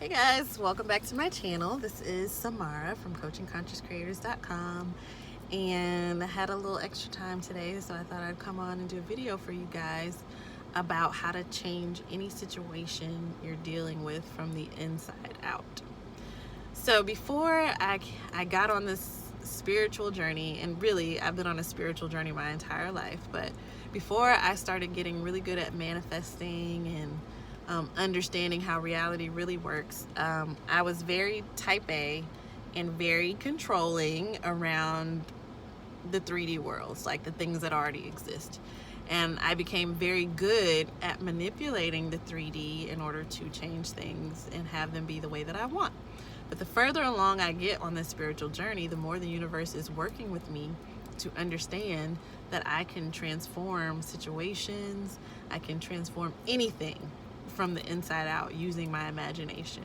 Hey guys, welcome back to my channel. This is Samara from CoachingConsciousCreators.com, and I had a little extra time today, so I thought I'd come on and do a video for you guys about how to change any situation you're dealing with from the inside out. So before I got on this spiritual journey, and really I've been on a spiritual journey my entire life, but before I started getting really good at manifesting and understanding how reality really works, I was very type A and very controlling around the 3D worlds, like the things that already exist. And I became very good at manipulating the 3D in order to change things and have them be the way that I want. But the further along I get on this spiritual journey, the more the universe is working with me to understand that I can transform situations, I can transform anything from the inside out using my imagination.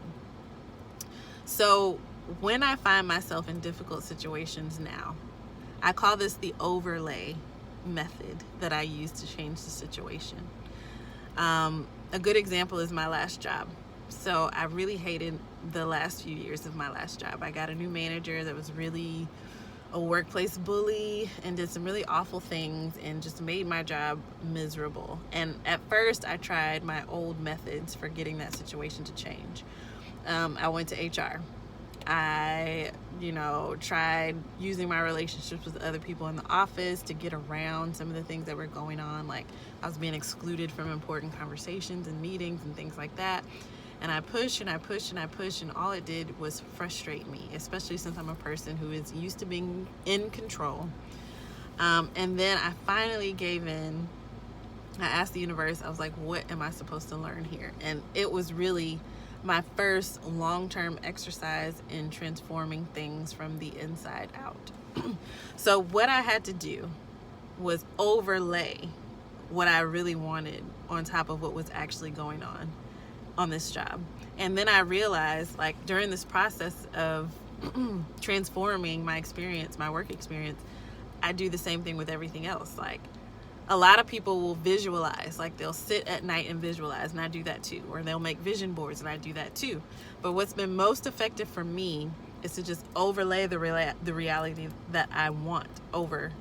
So when I find myself in difficult situations now, I call this the overlay method that I use to change the situation. A good example is my last job. So I really hated the last few years of my last job. I got a new manager that was really a workplace bully and did some really awful things and just made my job miserable. And at first I tried my old methods for getting that situation to change. I went to HR. I, tried using my relationships with other people in the office to get around some of the things that were going on. Like I was being excluded from important conversations and meetings and things like that. And I pushed and I pushed and I pushed, and all it did was frustrate me, especially since I'm a person who is used to being in control. And then I finally gave in. I asked the universe, I was like, what am I supposed to learn here? And it was really my first long-term exercise in transforming things from the inside out. So what I had to do was overlay what I really wanted on top of what was actually going on this job. And then I realized, like, during this process of transforming my experience, my work experience, I do the same thing with everything else. Like, a lot of people will visualize, like they'll sit at night and visualize, and I do that too. Or they'll make vision boards, and I do that too. But what's been most effective for me is to just overlay the reality that I want over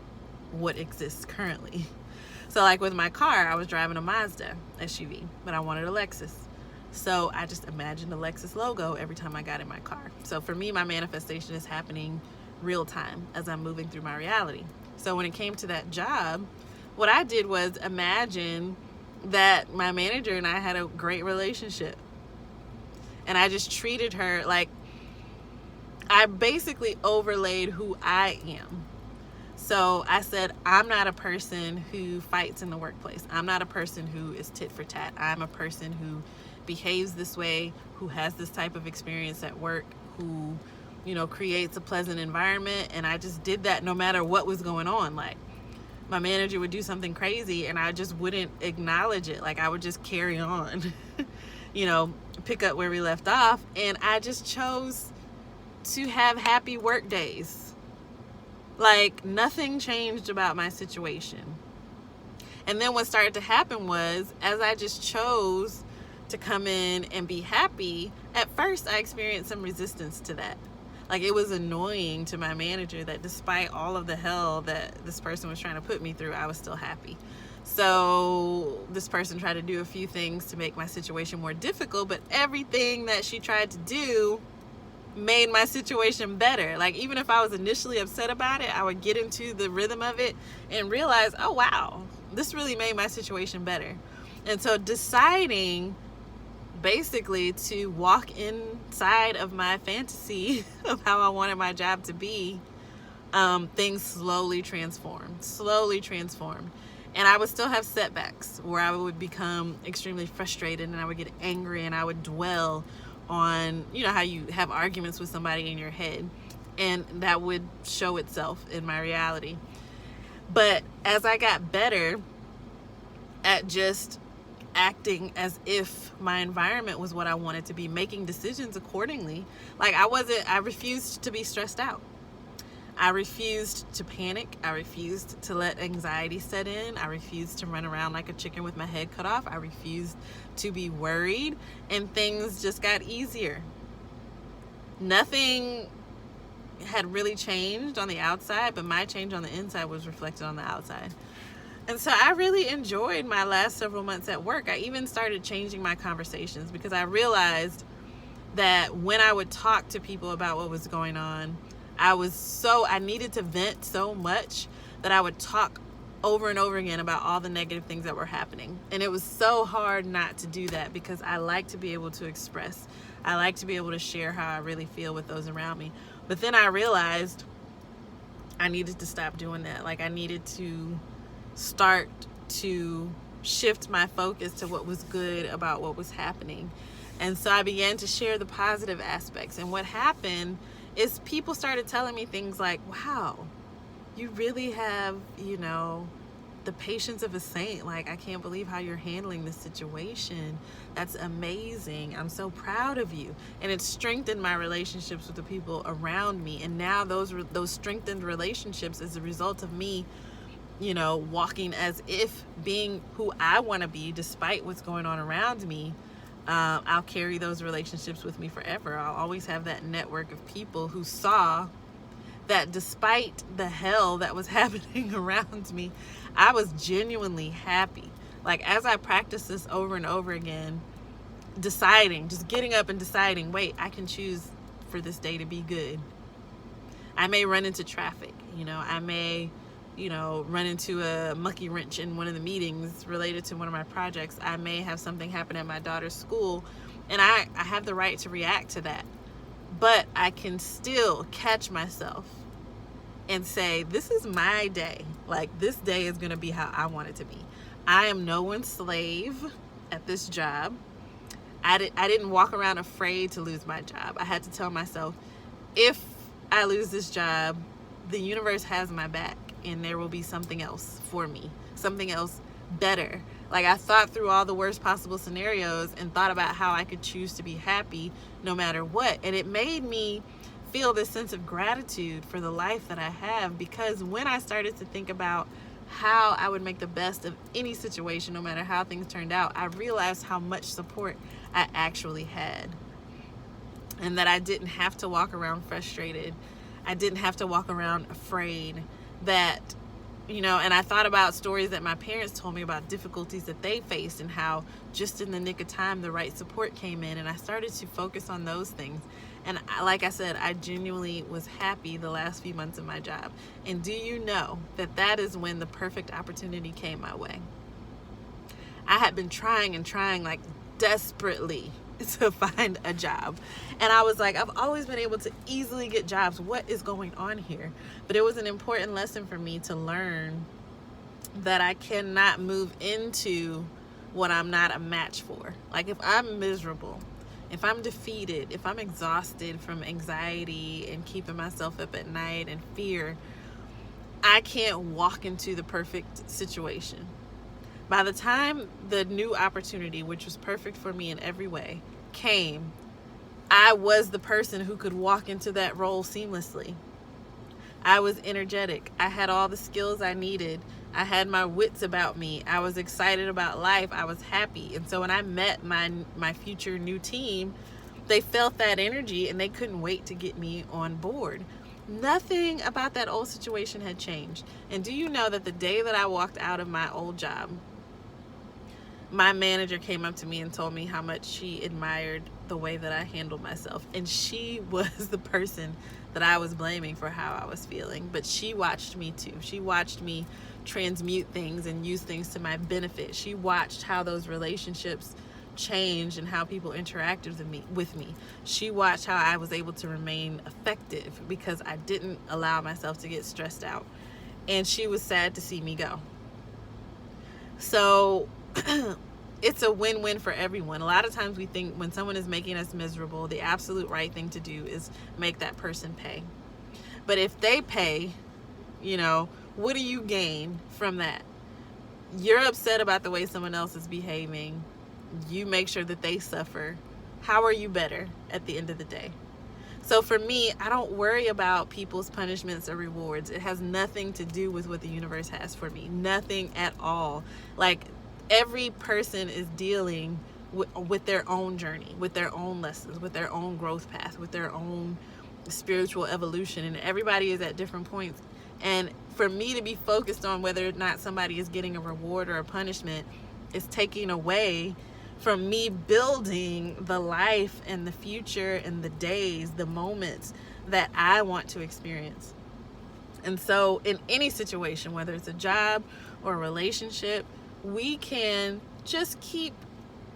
what exists currently. So like with my car, I was driving a Mazda SUV, but I wanted a Lexus. So I just imagined the Lexus logo every time I got in my car. So for me, my manifestation is happening real time as I'm moving through my reality. So when it came to that job, what I did was imagine that my manager and I had a great relationship. And I just treated her like, I basically overlaid who I am. So I said, I'm not a person who fights in the workplace. I'm not a person who is tit for tat. I'm a person who behaves this way, who has this type of experience at work, who, creates a pleasant environment. And I just did that no matter what was going on. Like, my manager would do something crazy and I just wouldn't acknowledge it. Like, I would just carry on, pick up where we left off. And I just chose to have happy work days. Like, nothing changed about my situation. And then what started to happen was, as I just chose to come in and be happy, at first I experienced some resistance to that. Like, it was annoying to my manager that despite all of the hell that this person was trying to put me through, I was still happy. So this person tried to do a few things to make my situation more difficult, but everything that she tried to do made my situation better. Like, even if I was initially upset about it, I would get into the rhythm of it and realize, oh wow, this really made my situation better. And so deciding basically to walk inside of my fantasy of how I wanted my job to be, things slowly transformed. And I would still have setbacks where I would become extremely frustrated and I would get angry and I would dwell on, how you have arguments with somebody in your head, and that would show itself in my reality. But as I got better at just acting as if my environment was what I wanted to be, making decisions accordingly, like I refused to be stressed out. I refused to panic. I refused to let anxiety set in. I refused to run around like a chicken with my head cut off. I refused to be worried, and things just got easier. Nothing had really changed on the outside, but my change on the inside was reflected on the outside. And so I really enjoyed my last several months at work. I even started changing my conversations because I realized that when I would talk to people about what was going on, I needed to vent so much that I would talk over and over again about all the negative things that were happening. And it was so hard not to do that because I like to be able to express. I like to be able to share how I really feel with those around me. But then I realized I needed to stop doing that. Like, I needed to start to shift my focus to what was good about what was happening. And so I began to share the positive aspects. And what happened is people started telling me things like, wow, you really have, the patience of a saint. Like, I can't believe how you're handling this situation. That's amazing. I'm so proud of you. And it strengthened my relationships with the people around me. And now those strengthened relationships is a result of me, walking as if being who I want to be despite what's going on around me. I'll carry those relationships with me forever. I'll always have that network of people who saw that despite the hell that was happening around me, I was genuinely happy. Like, as I practiced this over and over again, just getting up and deciding, wait, I can choose for this day to be good. I may run into traffic, I may run into a monkey wrench in one of the meetings related to one of my projects. I may have something happen at my daughter's school, and I have the right to react to that. But I can still catch myself and say, this is my day. Like, this day is going to be how I want it to be. I am no one's slave at this job. I didn't walk around afraid to lose my job. I had to tell myself, if I lose this job, the universe has my back, and there will be something else for me, something else better. Like, I thought through all the worst possible scenarios and thought about how I could choose to be happy no matter what. And it made me feel this sense of gratitude for the life that I have, because when I started to think about how I would make the best of any situation, no matter how things turned out, I realized how much support I actually had, and that I didn't have to walk around frustrated. I didn't have to walk around afraid. That, and I thought about stories that my parents told me about difficulties that they faced and how just in the nick of time the right support came in, and I started to focus on those things. And like I said, I genuinely was happy the last few months of my job. And do you know that is when the perfect opportunity came my way? I had been trying like desperately to find a job, and I was like, I've always been able to easily get jobs. What is going on here? But it was an important lesson for me to learn that I cannot move into what I'm not a match for. Like, if I'm miserable, if I'm defeated, if I'm exhausted from anxiety and keeping myself up at night and fear, I can't walk into the perfect situation. By the time the new opportunity, which was perfect for me in every way, came, I was the person who could walk into that role seamlessly. I was energetic. I had all the skills I needed. I had my wits about me. I was excited about life. I was happy. And so when I met my future new team, they felt that energy and they couldn't wait to get me on board. Nothing about that old situation had changed. And do you know that the day that I walked out of my old job, my manager came up to me and told me how much she admired the way that I handled myself. And she was the person that I was blaming for how I was feeling. But she watched me too. She watched me transmute things and use things to my benefit. She watched how those relationships changed and how people interacted with me. She watched how I was able to remain effective because I didn't allow myself to get stressed out. And she was sad to see me go. So it's a win-win for everyone. A lot of times we think when someone is making us miserable, the absolute right thing to do is make that person pay. But if they pay, what do you gain from that? You're upset about the way someone else is behaving. You make sure that they suffer. How are you better at the end of the day? So for me, I don't worry about people's punishments or rewards. It has nothing to do with what the universe has for me. Nothing at all. Like, every person is dealing with their own journey, with their own lessons, with their own growth path, with their own spiritual evolution, and everybody is at different points. And for me to be focused on whether or not somebody is getting a reward or a punishment is taking away from me building the life and the future and the days, the moments that I want to experience. And so in any situation, whether it's a job or a relationship, we can just keep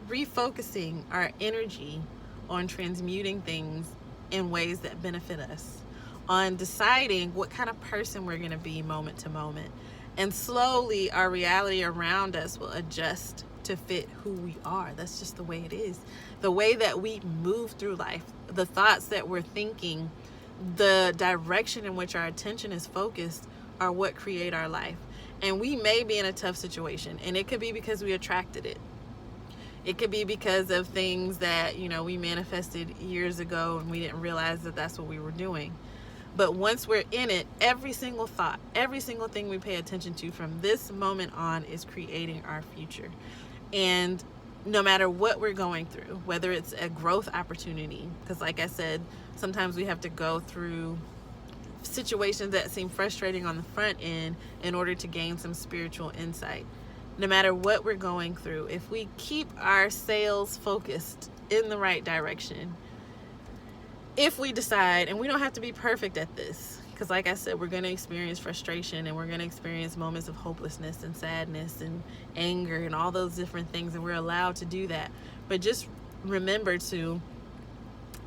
refocusing our energy on transmuting things in ways that benefit us, on deciding what kind of person we're going to be moment to moment. And slowly our reality around us will adjust to fit who we are. That's just the way it is. The way that we move through life, the thoughts that we're thinking, the direction in which our attention is focused are what create our life. And we may be in a tough situation, and it could be because we attracted it. It could be because of things that, we manifested years ago and we didn't realize that that's what we were doing. But once we're in it, every single thought, every single thing we pay attention to from this moment on is creating our future. And no matter what we're going through, whether it's a growth opportunity, because like I said, sometimes we have to go through situations that seem frustrating on the front end in order to gain some spiritual insight. No matter what we're going through, if we keep our sails focused in the right direction, if we decide, and we don't have to be perfect at this, because like I said, we're going to experience frustration, and we're going to experience moments of hopelessness and sadness and anger and all those different things, and we're allowed to do that. But just remember to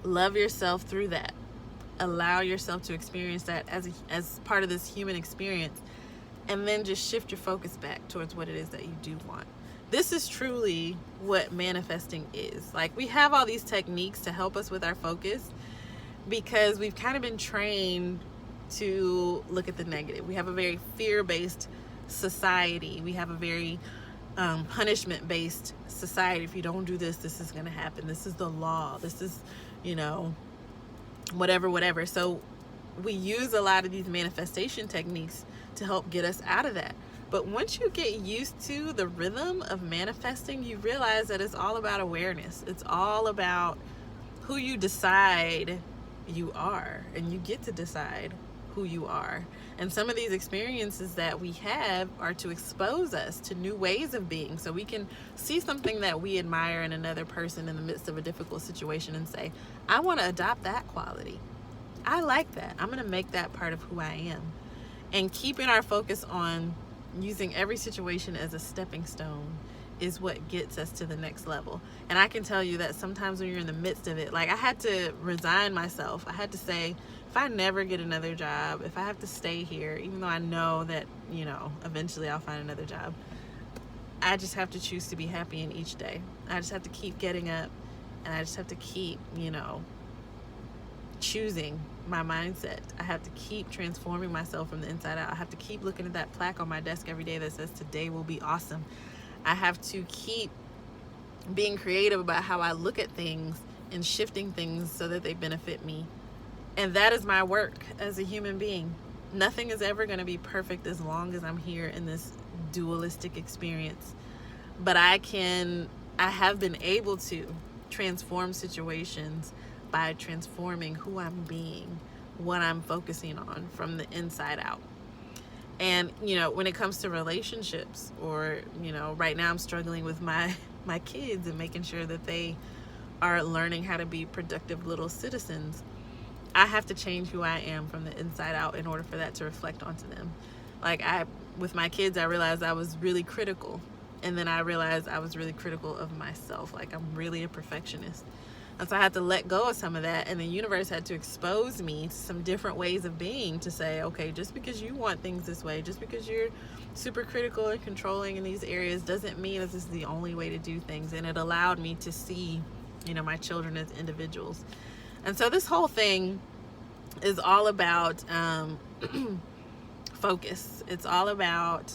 love yourself through that. Allow yourself to experience that as part of this human experience, and then just shift your focus back towards what it is that you do want. This is truly what manifesting is. Like, we have all these techniques to help us with our focus because we've kind of been trained to look at the negative. We have a very fear-based society. We have a very punishment-based society. If you don't do this, this is going to happen. This is the law. This is, whatever. So we use a lot of these manifestation techniques to help get us out of that. But once you get used to the rhythm of manifesting, you realize that it's all about awareness. It's all about who you decide you are, and you get to decide who you are. And some of these experiences that we have are to expose us to new ways of being, so we can see something that we admire in another person in the midst of a difficult situation and say, I want to adopt that quality. I like that. I'm going to make that part of who I am. And keeping our focus on using every situation as a stepping stone is what gets us to the next level. And I can tell you that sometimes when you're in the midst of it, like, I had to resign myself. I had to say, if I never get another job, if I have to stay here, even though I know that, eventually I'll find another job, I just have to choose to be happy in each day. I just have to keep getting up, and I just have to keep, choosing my mindset. I have to keep transforming myself from the inside out. I have to keep looking at that plaque on my desk every day that says today will be awesome. I have to keep being creative about how I look at things and shifting things so that they benefit me. And that is my work as a human being. Nothing is ever going to be perfect as long as I'm here in this dualistic experience. But I have been able to transform situations by transforming who I'm being, what I'm focusing on from the inside out. And, when it comes to relationships, or, right now I'm struggling with my kids and making sure that they are learning how to be productive little citizens, I have to change who I am from the inside out in order for that to reflect onto them. Like, with my kids, I realized I was really critical. And then I realized I was really critical of myself. Like, I'm really a perfectionist. And so I had to let go of some of that, and the universe had to expose me to some different ways of being, to say, okay, just because you want things this way, just because you're super critical and controlling in these areas, doesn't mean that this is the only way to do things. And it allowed me to see, my children as individuals. And so this whole thing is all about focus. It's all about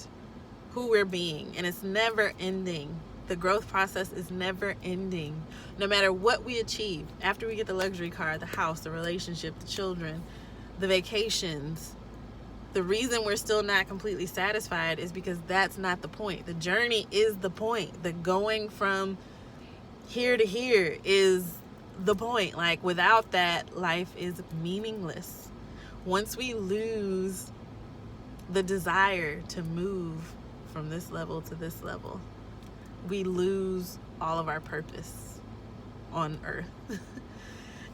who we're being, and it's never ending. The growth process is never ending. No matter what we achieve, after we get the luxury car, the house, the relationship, the children, the vacations, the reason we're still not completely satisfied is because that's not the point. The journey is the point. The going from here to here is the point. Like, without that, life is meaningless. Once we lose the desire to move from this level to this level, we lose all of our purpose on earth.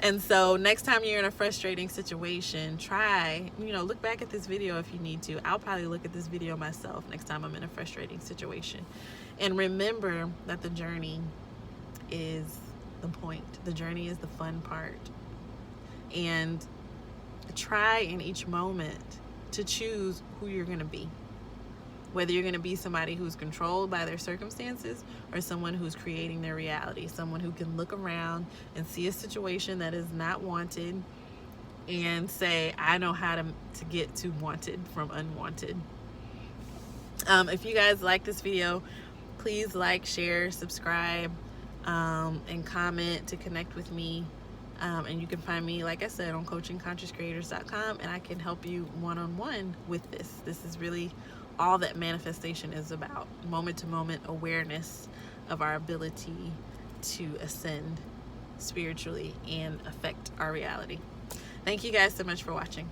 And so next time you're in a frustrating situation, try, look back at this video if you need to. I'll probably look at this video myself next time I'm in a frustrating situation. And remember that the journey is the point. The journey is the fun part. And try in each moment to choose who you're going to be. Whether you're going to be somebody who's controlled by their circumstances or someone who's creating their reality. Someone who can look around and see a situation that is not wanted and say, I know how to get to wanted from unwanted. If you guys like this video, please like, share, subscribe, and comment to connect with me. And you can find me, like I said, on coachingconsciouscreators.com, and I can help you one-on-one with this. This is really all that manifestation is about. Moment-to-moment awareness of our ability to ascend spiritually and affect our reality. Thank you guys so much for watching.